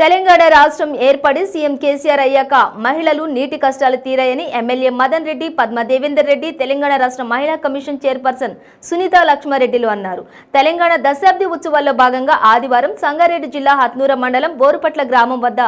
తెలంగాణ రాష్ట్రం ఏర్పడి సీఎం కేసీఆర్ అయ్యాక మహిళలు నీటి కష్టాలు తీరాయని ఎమ్మెల్యే మదన్ రెడ్డి, పద్మ దేవేందర్ రెడ్డి, తెలంగాణ రాష్ట్ర మహిళా కమిషన్ చైర్పర్సన్ సునీత లక్ష్మారెడ్డిలు అన్నారు. తెలంగాణ దశాబ్ది ఉత్సవాల్లో భాగంగా ఆదివారం సంగారెడ్డి జిల్లా హత్నూర మండలం బోరుపట్ల గ్రామం వద్ద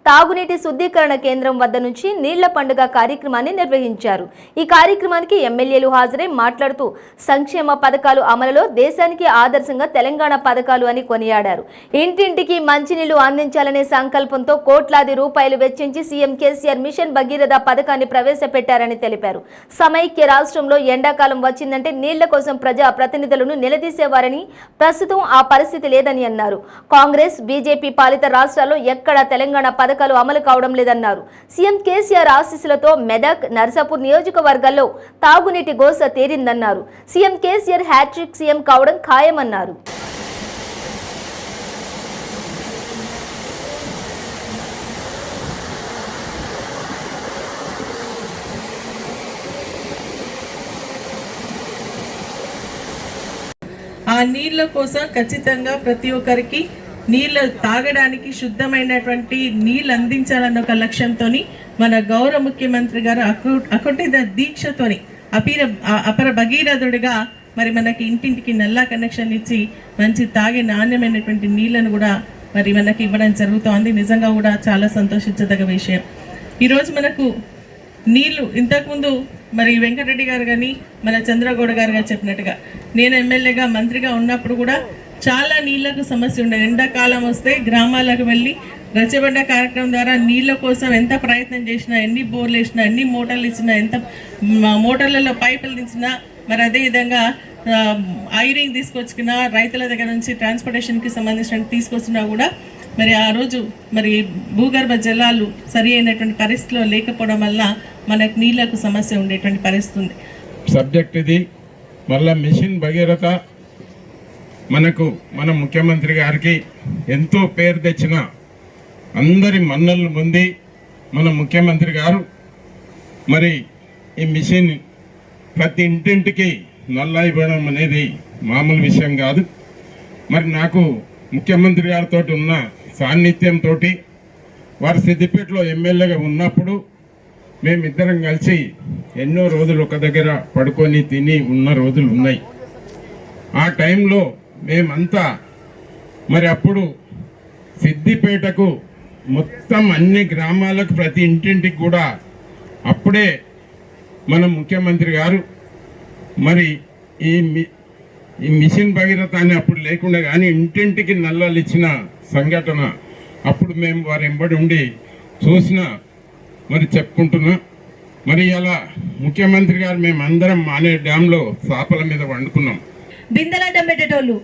తాగునీటి శుద్ధీకరణ కేంద్రం వద్ద నుంచి నీళ్ల పండుగ కార్యక్రమాన్ని నిర్వహించారు. ఈ కార్యక్రమానికి ఎమ్మెల్యేలు హాజరై మాట్లాడుతూ సంక్షేమ పథకాలు అమలులో దేశానికి ఆదర్శంగా తెలంగాణ పథకాలు అని కొనియాడారు. ఇంటింటికి మంచినీళ్లు అందించాలనే సంకల్పంతో కోట్లాది రూపాయలు వెచ్చించి సీఎం కేసీఆర్ మిషన్ భగీరథ పథకాన్ని ప్రవేశపెట్టారని తెలిపారు. సమైక్య రాష్ట్రంలో ఎండాకాలం వచ్చిందంటే నీళ్ల కోసం ప్రజా ప్రతినిధులను నిలదీసేవారని, ప్రస్తుతం ఆ పరిస్థితి లేదని అన్నారు. కాంగ్రెస్, బీజేపీ పాలిత రాష్ట్రాల్లో ఎక్కడా తెలంగాణ పథకాలు అమలు కావడం లేదన్నారు. సీఎం కేసీఆర్ ఆశీస్సులతో మెదక్, నర్సాపూర్ నియోజకవర్గాల్లో తాగునీటి గోస తీరిందన్నారు. సీఎం కేసీఆర్ హ్యాట్రిక్ సీఎం కావడం ఖాయమన్నారు. ఆ నీళ్ళ కోసం ఖచ్చితంగా ప్రతి ఒక్కరికి నీళ్ళు తాగడానికి శుద్ధమైనటువంటి నీళ్ళు అందించాలన్న ఒక లక్ష్యంతో మన గౌరవ ముఖ్యమంత్రి గారు అకుటిత దీక్షతోని అపర భగీరథుడిగా మరి మనకి ఇంటింటికి నల్లా కనెక్షన్ ఇచ్చి మంచి తాగే నాణ్యమైనటువంటి నీళ్లను కూడా మరి మనకి ఇవ్వడం జరుగుతోంది. నిజంగా కూడా చాలా సంతోషించదగ్గ విషయం. ఈరోజు మనకు నీళ్లు ఇంతకుముందు మరి వెంకటరెడ్డి గారు కానీ మన చంద్రగౌడ గారు చెప్పినట్టుగా నేను ఎమ్మెల్యేగా మంత్రిగా ఉన్నప్పుడు కూడా చాలా నీళ్లకు సమస్య ఉండేది. ఎండాకాలం వస్తే గ్రామాలకు వెళ్ళి రచ్చబండ కార్యక్రమం ద్వారా నీళ్ళ కోసం ఎంత ప్రయత్నం చేసినా, ఎన్ని బోర్లు వేసినా, ఎన్ని మోటార్లు ఇచ్చినా, ఎంత మోటార్లలో పైపులు తీసినా, మరి అదేవిధంగా ఐరింగ్ తీసుకొచ్చుకున్నా, రైతుల దగ్గర నుంచి ట్రాన్స్పోర్టేషన్కి సంబంధించిన తీసుకొచ్చినా కూడా మరి ఆ రోజు మరి భూగర్భ జలాలు సరి అయినటువంటి పరిస్థితిలో లేకపోవడం వల్ల మనకు నీళ్లకు సమస్య ఉండేటువంటి పరిస్థితి ఉంది. సబ్జెక్ట్ ఇది. మళ్ళా మిషన్ భగీరథ మనకు మన ముఖ్యమంత్రి గారికి ఎంతో పేరు తెచ్చిన, అందరి మన్నలు పొంది మన ముఖ్యమంత్రి గారు మరి ఈ మిషన్ ప్రతి ఇంటింటికి నల్లా ఇవ్వడం అనేది మామూలు విషయం కాదు. మరి నాకు ముఖ్యమంత్రి గారితో ఉన్న సాన్నిధ్యంతో వారు సిద్దిపేటలో ఎమ్మెల్యేగా ఉన్నప్పుడు మేమిద్దరం కలిసి ఎన్నో రోజులు ఒక దగ్గర పడుకొని తిని ఉన్న రోజులు ఉన్నాయి. ఆ టైంలో మేమంతా మరి అప్పుడు సిద్దిపేటకు మొత్తం అన్ని గ్రామాలకు ప్రతి ఇంటింటికి కూడా అప్పుడే మన ముఖ్యమంత్రి గారు మరి ఈ మిషన్ భగీరథ అని అప్పుడు లేకుండా కానీ ఇంటింటికి నల్లాలు ఇచ్చిన సంఘటన అప్పుడు మేము వారి వెంబడి ఉండి చూసిన మరి చెప్పుకుంటున్నా. మరి అలా ముఖ్యమంత్రి గారు మేమందరం మానే డ్యాంలో చేపల మీద వండుకున్నాం. బిందెలడ్డం పెట్టేటోళ్ళు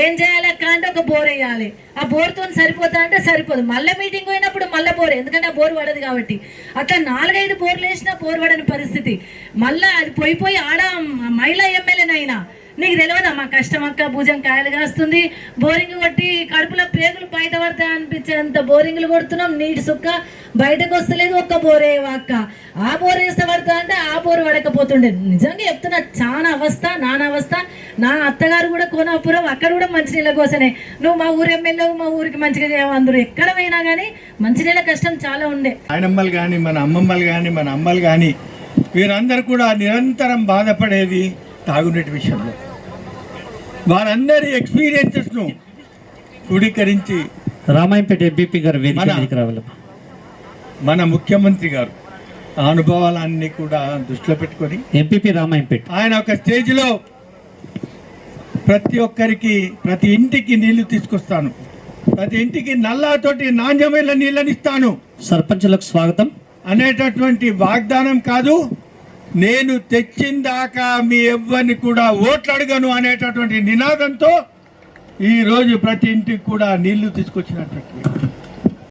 ఏం చేయాలక్క అంటే ఒక బోర్ వేయాలి. ఆ బోర్తో సరిపోతా అంటే సరిపోదు. మళ్ళీ మీటింగ్ పోయినప్పుడు మళ్ళీ బోర్, ఎందుకంటే ఆ బోర్ పడదు కాబట్టి. అట్లా 4-5 బోర్లు వేసినా బోర్ పడని పరిస్థితి. మళ్ళీ అది పోయి ఆడ మహిళా ఎమ్మెల్యేనైనా నీకు తెలియదా మా కష్టం అక్క, భుజం కాయలు కాస్తుంది, బోరింగ్ కొట్టి కడుపులో పేగులు బయట పడతాయి అనిపించేంత బోరింగ్లు కొడుతున్నాం, నీటి సుక్క బయటకు వస్తలేదు. ఒక్క బోరే అక్క, ఆ బోర్ వేస్తే పడతా అంటే ఆ బోరు పడకపోతుండే. నిజంగా చెప్తున్నా, చాలా అవస్థ, నానవస్థ. నా అత్తగారు కూడా కోనాపురం, అక్కడ కూడా మంచినీళ్ళ కోసమే. నువ్వు మా ఊరు ఎమ్మెల్యే, మా ఊరికి మంచిగా చేయమందరు. ఎక్కడ పోయినా కానీ మంచినీళ్ళ కష్టం చాలా ఉండే. ఆయనమ్మలు కానీ, మన అమ్మమ్మలు కానీ, మన అమ్మలు కానీ, వీరందరూ కూడా నిరంతరం బాధపడేది తాగునీటి విషయంలో. వారందరి ఎక్స్పీరియన్సెస్ను క్రోడీకరించి రామాయంపేట ఎంపీపీ గారు మన ముఖ్యమంత్రి గారు ఆ అనుభవాలన్నీ కూడా దృష్టిలో పెట్టుకొని ఎంపీపీ రామాయంపేట ఆయన ఒక స్టేజ్లో ప్రతి ఒక్కరికి ప్రతి ఇంటికి నీళ్లు తీసుకొస్తాను, ప్రతి ఇంటికి నల్లాతోటి నాణ్యమైన నీళ్ళని ఇస్తాను, సర్పంచులకు స్వాగతం అనేటటువంటి వాగ్దానం కాదు, నేను తెచ్చిందాకా మీ ఎవ్వరిని కూడా ఓట్లు అడగను అనేటటువంటి నినాదంతో ఈరోజు ప్రతి ఇంటికి కూడా నీళ్లు తీసుకొచ్చినటువంటి